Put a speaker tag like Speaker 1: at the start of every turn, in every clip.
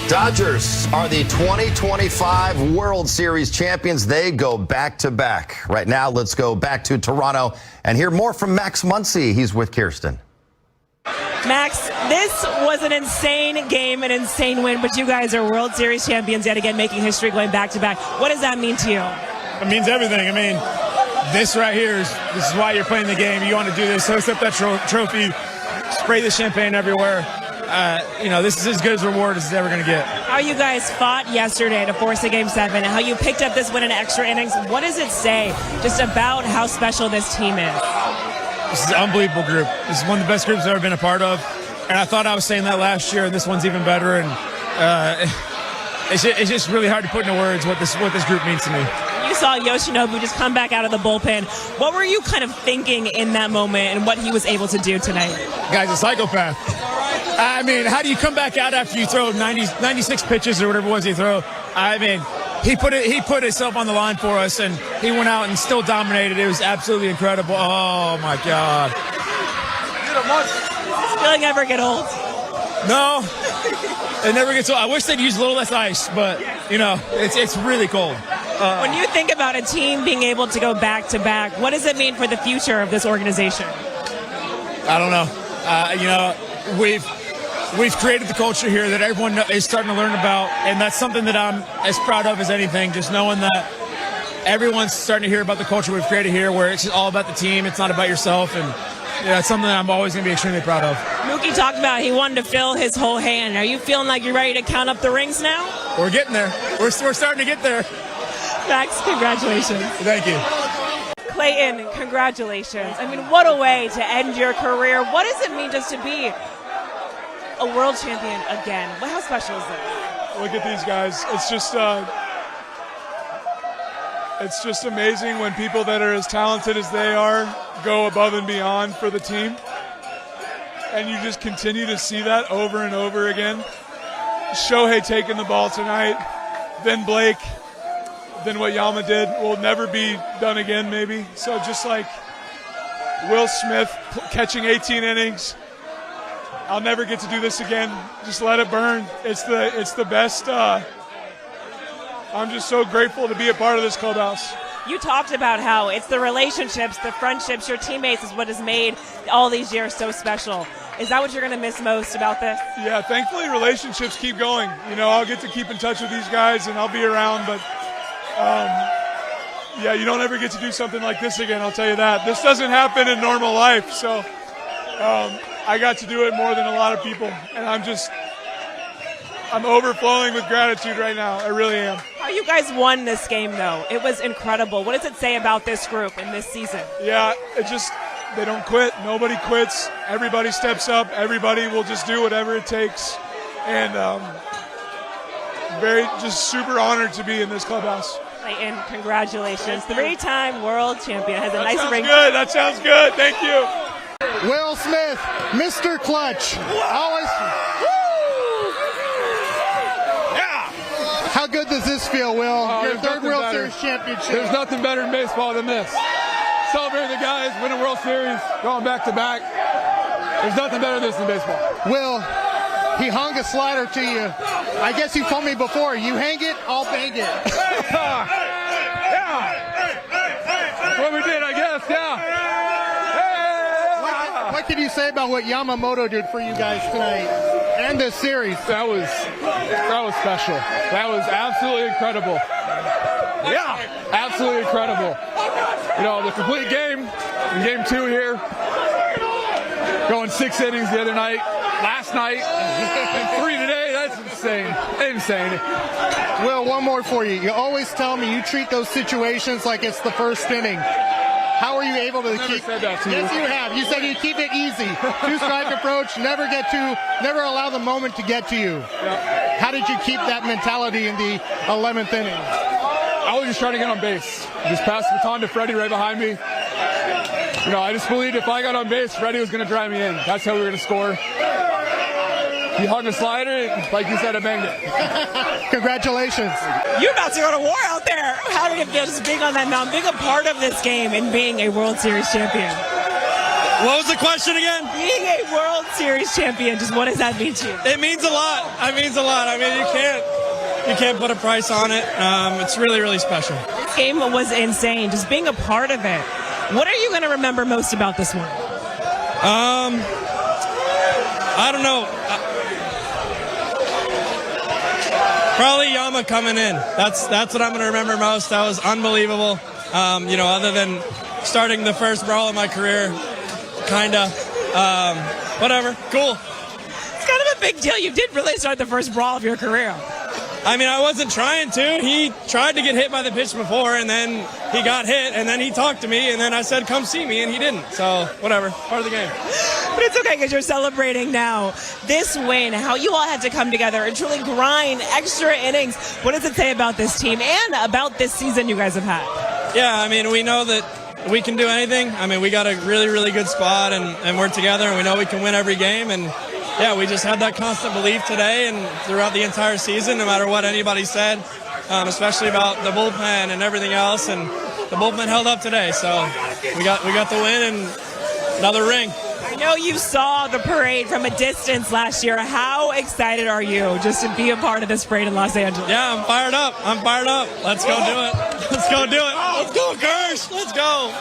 Speaker 1: Dodgers are the 2025 World Series champions. They go back-to-back. Right now, let's go back to Toronto and hear more from Max Muncy. He's with Kirsten.
Speaker 2: Max, this was an insane game, an insane win, but you guys are World Series champions yet again, making history going back-to-back. What does that mean to you?
Speaker 3: It means everything. I mean, this right here is why you're playing the game. You want to do this, host up that trophy, spray the champagne everywhere. This is as good a reward as it's ever going to get.
Speaker 2: How you guys fought yesterday to force a Game 7, and how you picked up this win in extra innings. What does it say just about how special this team is?
Speaker 3: This is an unbelievable group. This is one of the best groups I've ever been a part of. And I thought I was saying that last year, and this one's even better. And it's just really hard to put into words what this group means to me.
Speaker 2: You saw Yoshinobu just come back out of the bullpen. What were you kind of thinking in that moment and what he was able to do tonight?
Speaker 3: Guy's a psychopath. I mean, how do you come back out after you throw 96 pitches or whatever it was he threw? I mean, he put himself on the line for us, and he went out and still dominated. It was absolutely incredible. Oh, my God.
Speaker 2: Does this feeling ever get old?
Speaker 3: No. It never gets old. I wish they'd use a little less ice, but, it's really cold.
Speaker 2: When you think about a team being able to go back-to-back, what does it mean for the future of this organization?
Speaker 3: I don't know. We've created the culture here that everyone is starting to learn about, and that's something that I'm as proud of as anything, just knowing that everyone's starting to hear about the culture we've created here, where it's just all about the team, it's not about yourself, and it's something that I'm always going to be extremely proud of.
Speaker 2: Mookie talked about he wanted to fill his whole hand. Are you feeling like you're ready to count up the rings now?
Speaker 3: We're getting there. We're starting to get there.
Speaker 2: Max, congratulations.
Speaker 3: Thank you.
Speaker 2: Clayton, congratulations. I mean, what a way to end your career. What does it mean just to be a world champion again? How special is this?
Speaker 4: Look at these guys. It's just amazing when people that are as talented as they are go above and beyond for the team. And you just continue to see that over and over again. Shohei taking the ball tonight, then Blake, then what Yama did will never be done again, maybe. So just like Will Smith catching 18 innings, I'll never get to do this again. Just let it burn. It's the best. I'm just so grateful to be a part of this clubhouse.
Speaker 2: You talked about how it's the relationships, the friendships, your teammates is what has made all these years so special. Is that what you're going to miss most about this?
Speaker 4: Yeah, thankfully relationships keep going. I'll get to keep in touch with these guys and I'll be around, but you don't ever get to do something like this again, I'll tell you that. This doesn't happen in normal life, so I got to do it more than a lot of people, and I'm overflowing with gratitude right now. I really am.
Speaker 2: How you guys won this game, though? It was incredible. What does it say about this group in this season?
Speaker 4: Yeah, they don't quit. Nobody quits. Everybody steps up. Everybody will just do whatever it takes, and just super honored to be in this clubhouse.
Speaker 2: Clayton, congratulations. Three-time world champion. Has a nice ring.
Speaker 4: That sounds good. Thank you.
Speaker 5: Will Smith, Mr. Clutch. Always.
Speaker 4: Yeah.
Speaker 5: How good does this feel, Will? Your third World Series championship.
Speaker 6: There's nothing better in baseball than this. Celebrating the guys, winning World Series, going back-to-back. There's nothing better than this in baseball.
Speaker 5: Will, he hung a slider to you. I guess you told me before, you hang it, I'll bang it.
Speaker 6: Yeah. That's what we did, I guess, yeah.
Speaker 5: What can you say about what Yamamoto did for you guys tonight and this series?
Speaker 6: That was special. That was absolutely incredible. Yeah, absolutely incredible. The complete game in Game 2 here, going 6 innings the other night, last night, and 3 today. That's insane.
Speaker 5: Will, one more for you. You always tell me you treat those situations like it's the first inning. How are you able to keep?
Speaker 6: Said that to
Speaker 5: yes,
Speaker 6: you.
Speaker 5: You have. You said you keep it easy. Two-strike approach. Never allow the moment to get to you.
Speaker 6: Yeah.
Speaker 5: How did you keep that mentality in the 11th inning?
Speaker 6: I was just trying to get on base. Just pass the baton to Freddie right behind me. I just believed if I got on base, Freddie was going to drive me in. That's how we were going to score. He hung a slider, like you said, I banged it.
Speaker 5: Congratulations.
Speaker 2: You're about to go to war out there. How did it feel just being on that mound, being a part of this game and being a World Series champion?
Speaker 3: What was the question again?
Speaker 2: Being a World Series champion, just what does that mean to you?
Speaker 3: It means a lot. It means a lot. I mean, you can't put a price on it. It's really, really special.
Speaker 2: This game was insane. Just being a part of it. What are you going to remember most about this one?
Speaker 3: I don't know. Probably Yama coming in. That's what I'm going to remember most. That was unbelievable. Other than starting the first brawl of my career, kinda. Whatever. Cool.
Speaker 2: It's kind of a big deal. You did really start the first brawl of your career.
Speaker 3: I mean, I wasn't trying to. He tried to get hit by the pitch before, and then he got hit, and then he talked to me, and then I said, come see me, and he didn't. So, whatever. Part of the game.
Speaker 2: But it's okay because you're celebrating now this win, how you all had to come together and truly grind extra innings. What does it say about this team and about this season you guys have had?
Speaker 3: Yeah, I mean, we know that we can do anything. I mean, we got a really, really good squad, and we're together, and we know we can win every game, and yeah, we just had that constant belief today and throughout the entire season, no matter what anybody said, especially about the bullpen and everything else. And the bullpen held up today, so we got the win and another ring.
Speaker 2: I know you saw the parade from a distance last year. How excited are you just to be a part of this parade in Los Angeles?
Speaker 3: Yeah, I'm fired up. Let's go do it. Let's go do it. Let's go, Gersh. Let's go.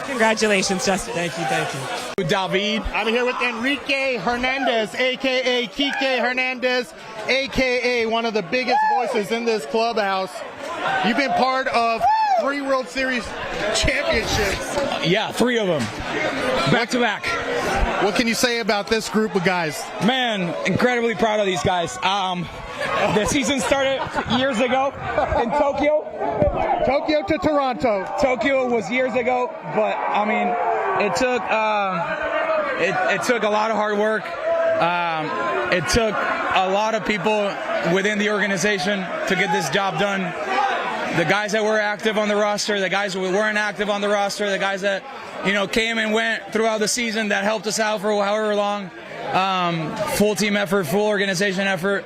Speaker 2: Congratulations, Justin.
Speaker 3: Thank you.
Speaker 5: David. I'm here with Enrique Hernandez, a.k.a. Kike Hernandez, a.k.a. one of the biggest voices in this clubhouse. You've been part of 3 World Series championships.
Speaker 7: Yeah, 3 of them. Back to back.
Speaker 5: What can you say about this group of guys?
Speaker 7: Man, incredibly proud of these guys. The season started years ago in Tokyo.
Speaker 5: Tokyo to Toronto.
Speaker 7: Tokyo was years ago, but I mean, it took a lot of hard work. It took a lot of people within the organization to get this job done. The guys that were active on the roster, the guys who weren't active on the roster, the guys that came and went throughout the season that helped us out for however long. Full team effort, full organization effort.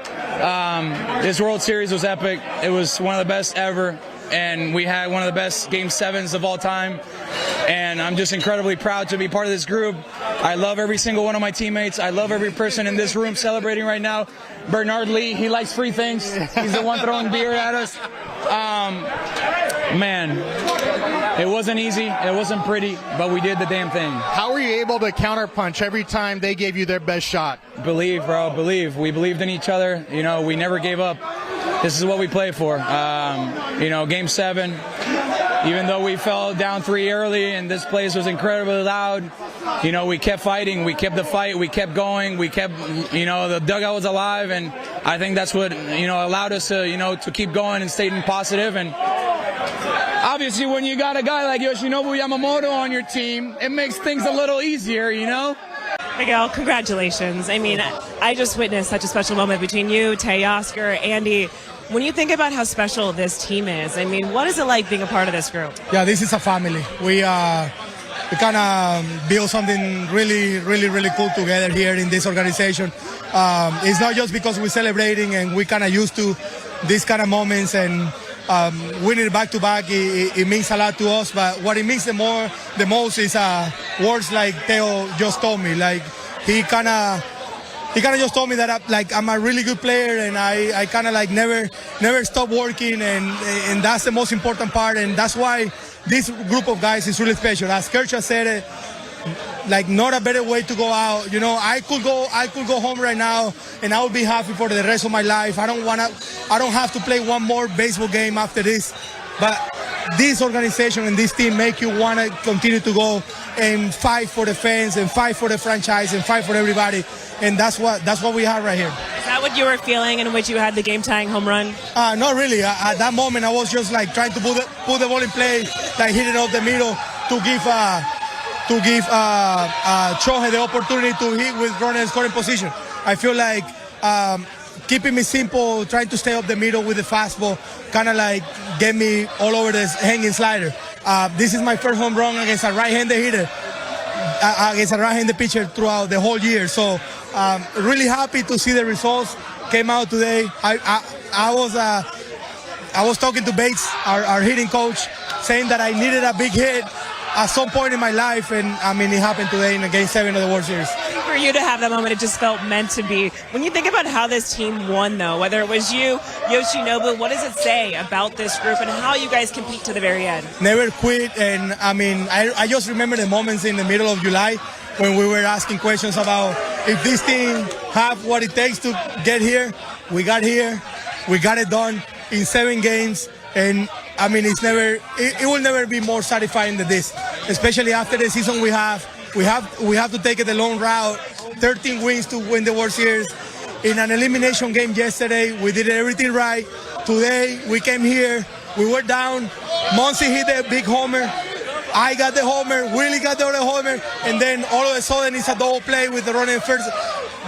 Speaker 7: This World Series was epic. It was one of the best ever, and we had one of the best Game 7s of all time. And I'm just incredibly proud to be part of this group. I love every single one of my teammates. I love every person in this room celebrating right now. Bernard Lee, he likes free things. He's the one throwing beer at us. Man, it wasn't easy. It wasn't pretty, but we did the damn thing.
Speaker 5: How were you able to counterpunch every time they gave you their best shot?
Speaker 7: Believe, bro, believe. We believed in each other. We never gave up. This is what we play for. Game 7, even though we fell down 3 early and this place was incredibly loud, we kept fighting. We kept the fight. We kept going. We kept, the dugout was alive, and I think that's what, allowed us to, to keep going and staying positive. And obviously, when you got a guy like Yoshinobu Yamamoto on your team, it makes things a little easier,
Speaker 2: Miguel, congratulations. I mean, I just witnessed such a special moment between you, Teoscar, Andy. When you think about how special this team is, I mean, what is it like being a part of this group?
Speaker 8: Yeah, this is a family. We kind of build something really, really, really cool together here in this organization. It's not just because we're celebrating and we kind of used to these kind of moments and winning back-to-back, it means a lot to us, but what it means the most is words like Theo just told me. Like, he kind of just told me that I'm a really good player, and I kind of never stop working, and that's the most important part, and that's why this group of guys is really special. As Kershaw said it, not a better way to go out. I could go home right now and I would be happy for the rest of my life. I don't have to play one more baseball game after this. But this organization and this team make you want to continue to go and fight for the fans and fight for the franchise and fight for everybody. And that's what we have right here.
Speaker 2: Is that what you were feeling in which you had the game-tying home run?
Speaker 8: Not really. At that moment, I was just trying to put the ball in play, hit it off the middle to give Chohe the opportunity to hit with runner in scoring position. I feel like keeping me simple, trying to stay up the middle with the fastball, kind of get me all over this hanging slider. This is my first home run against a right-handed hitter, against a right-handed pitcher throughout the whole year. So really happy to see the results came out today. I was talking to Bates, our hitting coach, saying that I needed a big hit. at some point in my life, and I mean, it happened today in Game 7 of the World Series.
Speaker 2: For you to have that moment, it just felt meant to be. When you think about how this team won, though, whether it was you, Yoshinobu, what does it say about this group and how you guys compete to the very end?
Speaker 8: Never quit, and I mean, I just remember the moments in the middle of July when we were asking questions about if this team have what it takes to get here. We got here, we got it done in 7 games, and I mean, it will never be more satisfying than this, especially after the season we have. We have to take it the long route, 13 wins to win the World Series. In an elimination game yesterday, we did everything right. Today, we came here, we were down. Muncy hit a big homer. I got the homer, Willie got the other homer, and then all of a sudden it's a double play with the runner first.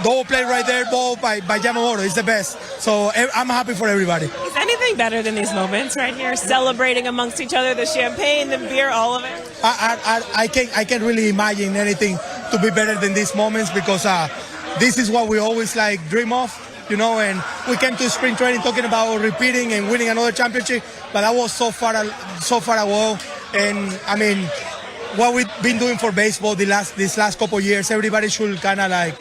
Speaker 8: Double play right there, ball by Yamamoto. It's the best. So I'm happy for everybody.
Speaker 2: Is anything better than these moments right here? Celebrating amongst each other, the champagne, the beer, all of it?
Speaker 8: I can't really imagine anything to be better than these moments, because this is what we always like dream of, you know, and we came to spring training talking about repeating and winning another championship, but that was so far away. And I mean, what we've been doing for baseball these last couple of years, everybody should kind of like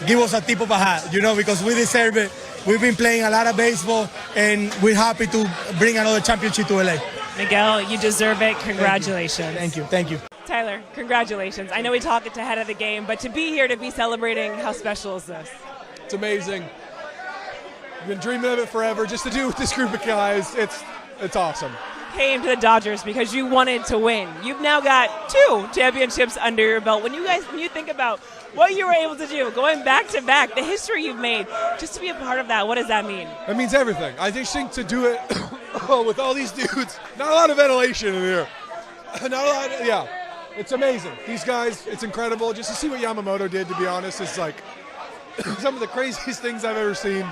Speaker 8: give us a tip of a hat, you know, because we deserve it. We've been playing a lot of baseball, and we're happy to bring another championship to LA.
Speaker 2: Miguel, you deserve it. Congratulations.
Speaker 8: Thank you.
Speaker 2: Tyler, congratulations. I know we talked it ahead of the game, but to be here, to be celebrating, how special is this?
Speaker 9: It's amazing. I've been dreaming of it forever. Just to do with this group of guys, it's awesome.
Speaker 2: Came to the Dodgers because you wanted to win. You've now got 2 championships under your belt. When you think about what you were able to do, going back to back, the history you've made, just to be a part of that, what does that mean?
Speaker 9: That means everything. I think to do it with all these dudes, not a lot of ventilation in here. Not a lot. Yeah, it's amazing. These guys, it's incredible. Just to see what Yamamoto did, to be honest, it's like some of the craziest things I've ever seen.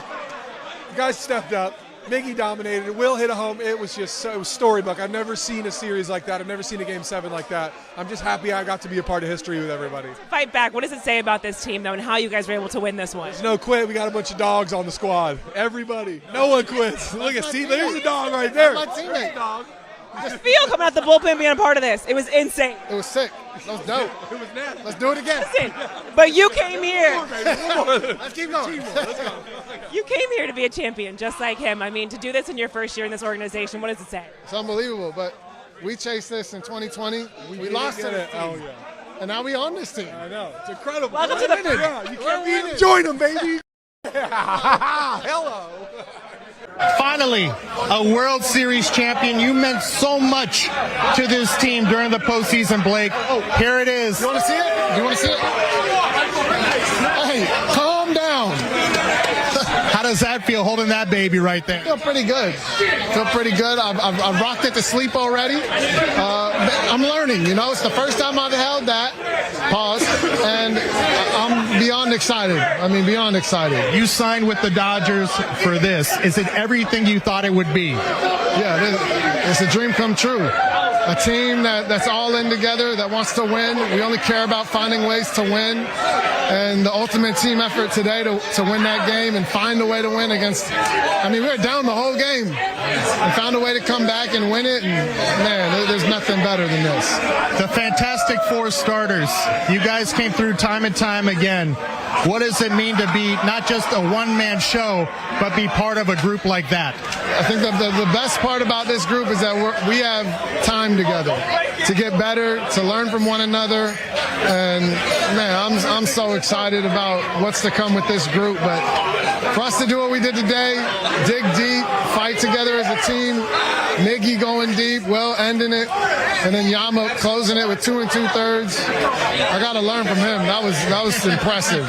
Speaker 9: The guys stepped up. Miggy dominated. Will hit a home. It was just it was storybook. I've never seen a series like that. I've never seen a Game 7 like that. I'm just happy I got to be a part of history with everybody.
Speaker 2: Fight back. What does it say about this team, though, and how you guys were able to win this one?
Speaker 9: There's no quit. We got a bunch of dogs on the squad. Everybody. No one quits. Look at Steve. There's a dog right there.
Speaker 5: My teammate.
Speaker 9: Dog.
Speaker 2: Just feel coming out the bullpen being a part of this. It was insane.
Speaker 5: It was sick. That was dope.
Speaker 9: It was nasty.
Speaker 5: Let's do it again.
Speaker 2: Listen, but you came here.
Speaker 5: Let's keep going.
Speaker 9: Let's go.
Speaker 2: You came here to be a champion, just like him. I mean, to do this in your first year in this organization, what does it say?
Speaker 5: It's unbelievable, but we chased this in 2020. We lost it.
Speaker 9: Oh, yeah.
Speaker 5: And now we on this team.
Speaker 9: I know. It's incredible.
Speaker 2: Welcome to the
Speaker 9: Yeah, you can't
Speaker 5: winning.
Speaker 9: beat join them, baby. Hello.
Speaker 5: Finally, a World Series champion. You meant so much to this team during the postseason, Blake. Here it is. You want to see it? You want to see it? Hey, calm down. How does that feel, holding that baby right there? Feel pretty good. I've rocked it to sleep already. I'm learning, you know. It's the first time I've held that. Pause. And I'm beyond excited. I mean, beyond excited. You signed with the Dodgers for this. Is it everything you thought it would be? Yeah, it's a dream come true. A team that's all in together, that wants to win. We only care about finding ways to win. And the ultimate team effort today to win that game and find a way to win against, I mean, we were down the whole game and found a way to come back and win it. And man, there's nothing better than this. The Fantastic Four starters, you guys came through time and time again. What does it mean to be not just a one-man show, but be part of a group like that? I think that the best part about this group is that we have time together to get better, to learn from one another. And man, I'm so excited about what's to come with this group. But for us to do what we did today, dig deep, fight together as a team, Miggy going deep, Will ending it, and then Yama closing it with 2 2/3. I got to learn from him. That was impressive.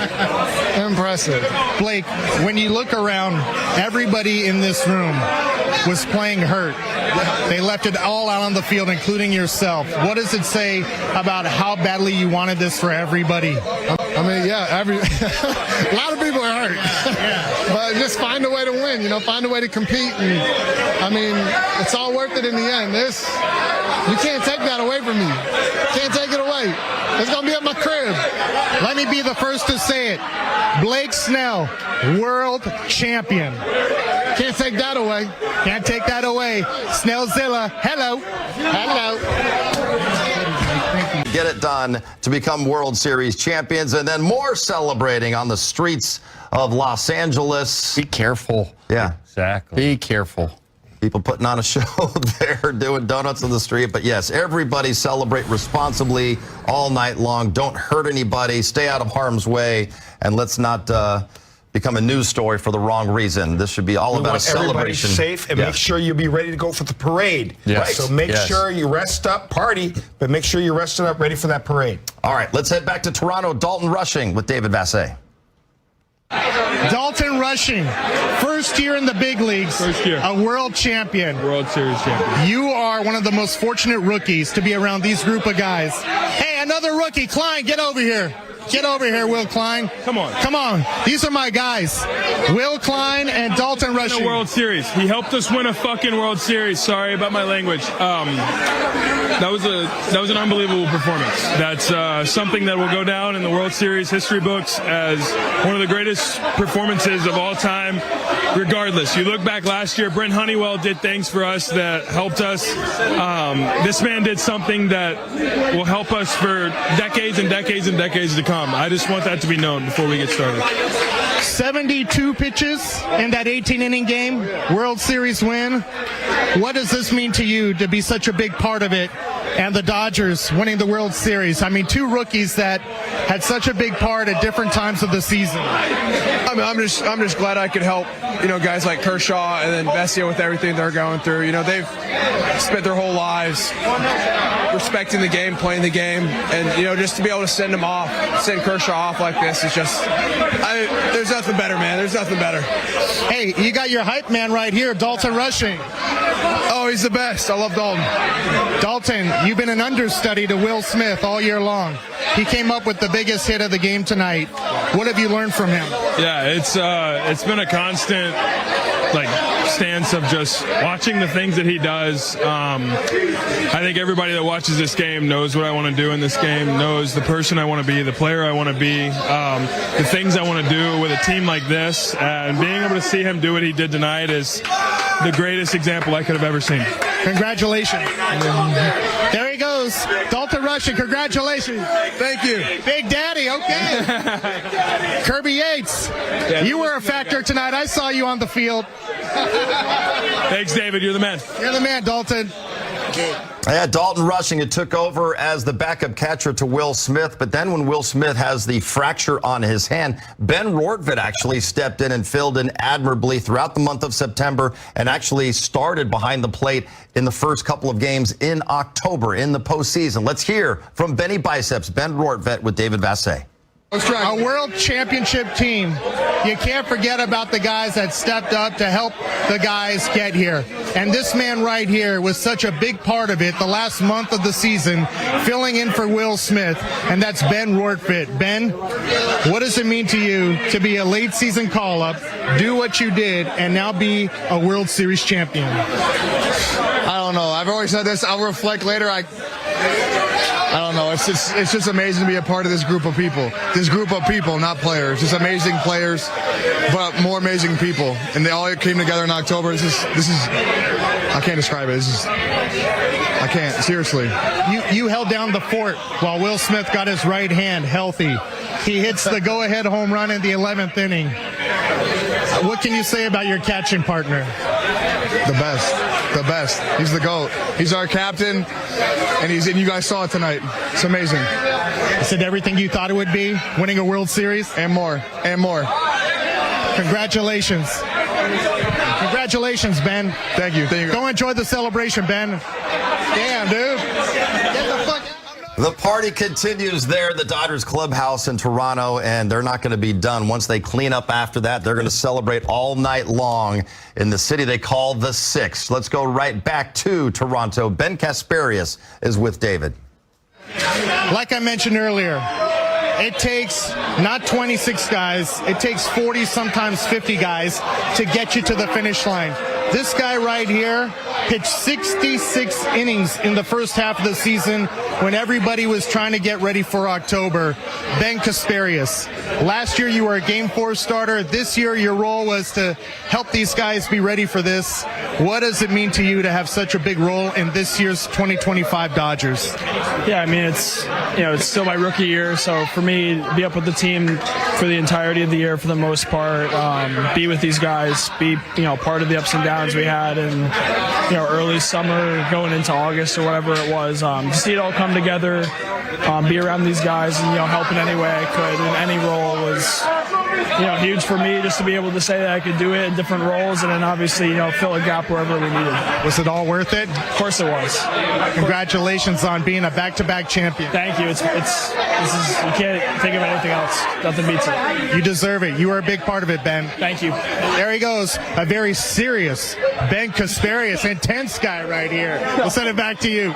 Speaker 5: Impressive. Blake, when you look around, everybody in this room was playing hurt. They left it all out on the field, including yourself. What does it say about how badly you wanted this for everybody? I mean, yeah, a lot of people are hurt. Yeah. But just find a way to win, you know, find a way to compete. And I mean, it's all worth it in the end. You can't take that away from me. Can't take it away. It's going to be at my crib. Let me be the first to say it. Blake Snell, world champion. Can't take that away. Can't take that away. Snellzilla, hello. Hello.
Speaker 1: get it done to become World Series champions, and then more celebrating on the streets of Los Angeles.
Speaker 10: Be careful.
Speaker 1: Yeah.
Speaker 10: Exactly.
Speaker 1: Be careful. People putting on a show there, doing donuts on the street. But yes, everybody celebrate responsibly all night long. Don't hurt anybody. Stay out of harm's way. And let's not become a news story for the wrong reason. This should be all about a celebration.
Speaker 11: Safe, and make sure you be ready to go for the parade.
Speaker 1: Yes.
Speaker 11: Right. So make sure you rest up, party, but make sure you're rested up, ready for that parade.
Speaker 1: All right, let's head back to Toronto. Dalton Rushing with David Vassay.
Speaker 5: Dalton Rushing, first year in the big leagues, a world champion.
Speaker 6: World Series champion.
Speaker 5: You are one of the most fortunate rookies to be around these group of guys. Hey, another rookie, Klein, get over here. Get over here, Will Klein.
Speaker 6: Come on.
Speaker 5: Come on. These are my guys. Will Klein and Dalton Rushing.
Speaker 6: A World Series. He helped us win a fucking World Series. Sorry about my language. That was an unbelievable performance. That's something that will go down in the World Series history books as one of the greatest performances of all time, regardless. You look back last year, Brent Honeywell did things for us that helped us. This man did something that will help us for decades and decades and decades to come. I just want that to be known before we get started.
Speaker 5: 72 pitches in that 18-inning game, World Series win. What does this mean to you to be such a big part of it and the Dodgers winning the World Series? I mean, two rookies that had such a big part at different times of the season.
Speaker 12: I mean, I'm just glad I could help, guys like Kershaw and then Vessia with everything they're going through. They've spent their whole lives respecting the game, playing the game, and, just to be able to send Kershaw off like this is just, there's nothing better, man. There's nothing better.
Speaker 5: Hey, you got your hype man right here, Dalton Rushing.
Speaker 12: Oh, he's the best. I love Dalton.
Speaker 5: Dalton, you've been an understudy to Will Smith all year long. He came up with the biggest hit of the game tonight. What have you learned from him?
Speaker 6: Yeah, it's been a constant stance of just watching the things that he does. I think everybody that watches this game knows what I want to do in this game, knows the person I want to be, the player I want to be, the things I want to do with a team like this, and being able to see him do what he did tonight is the greatest example I could have ever seen.
Speaker 5: Congratulations. There he goes. Dalton Rushing, congratulations.
Speaker 12: Thank you.
Speaker 5: Big Daddy, okay. Kirby Yates, you were a factor tonight. I saw you on the field.
Speaker 6: Thanks, David. You're the man.
Speaker 5: You're the man, Dalton.
Speaker 1: Yeah, Dalton Rushing, it took over as the backup catcher to Will Smith, but then when Will Smith has the fracture on his hand, Ben Rortvedt actually stepped in and filled in admirably throughout the month of September and actually started behind the plate in the first couple of games in October in the postseason. Let's hear from Benny Biceps, Ben Rortvedt with David Vassay.
Speaker 5: A world championship team. You can't forget about the guys that stepped up to help the guys get here. And this man right here was such a big part of it the last month of the season, filling in for Will Smith, and that's Ben Rortvedt. Ben, what does it mean to you to be a late season call-up, do what you did, and now be a World Series champion?
Speaker 12: I don't know. I've always said this. I'll reflect later. I don't know. It's just amazing to be a part of this group of people. This group of people, not players. Just amazing players, but more amazing people. And they all came together in October. This is I can't describe it. I can't. Seriously.
Speaker 5: You held down the fort while Will Smith got his right hand healthy. He hits the go-ahead home run in the 11th inning. What can you say about your catching partner?
Speaker 12: The best. He's the GOAT. He's our captain, and you guys saw it tonight. It's amazing.
Speaker 5: Is it everything you thought it would be, winning a World Series?
Speaker 12: And more.
Speaker 5: Congratulations. Congratulations, Ben.
Speaker 12: Thank you.
Speaker 5: Go enjoy the celebration, Ben. Damn, dude. Get the fuck out.
Speaker 1: The party continues there at the Dodgers clubhouse in Toronto, and they're not going to be done. Once they clean up after that, they're going to celebrate all night long in the city they call the Six. Let's go right back to Toronto. Ben Kasparius is with David.
Speaker 5: Like I mentioned earlier, it takes not 26 guys, it takes 40, sometimes 50 guys to get you to the finish line. This guy right here pitched 66 innings in the first half of the season when everybody was trying to get ready for October. Ben Kasparius. Last year you were a Game 4 starter. This year your role was to help these guys be ready for this. What does it mean to you to have such a big role in this year's 2025 Dodgers?
Speaker 10: Yeah, I mean, it's still my rookie year, so for me to be up with the team for the entirety of the year for the most part, be with these guys, be part of the ups and downs we had in early summer going into August or whatever it was, to see it all come together, be around these guys and help in any way I could in any role was huge for me, just to be able to say that I could do it in different roles and then obviously fill a gap wherever we needed.
Speaker 5: Was it all worth it?
Speaker 10: Of course it was.
Speaker 5: Congratulations on being a back-to-back champion.
Speaker 10: Thank you. This is you can't think of anything else. Nothing beats it.
Speaker 5: You deserve it. You are a big part of it, Ben.
Speaker 10: Thank you.
Speaker 5: There he goes, a very serious Ben Kasparius, intense guy right here. We'll send it back to you.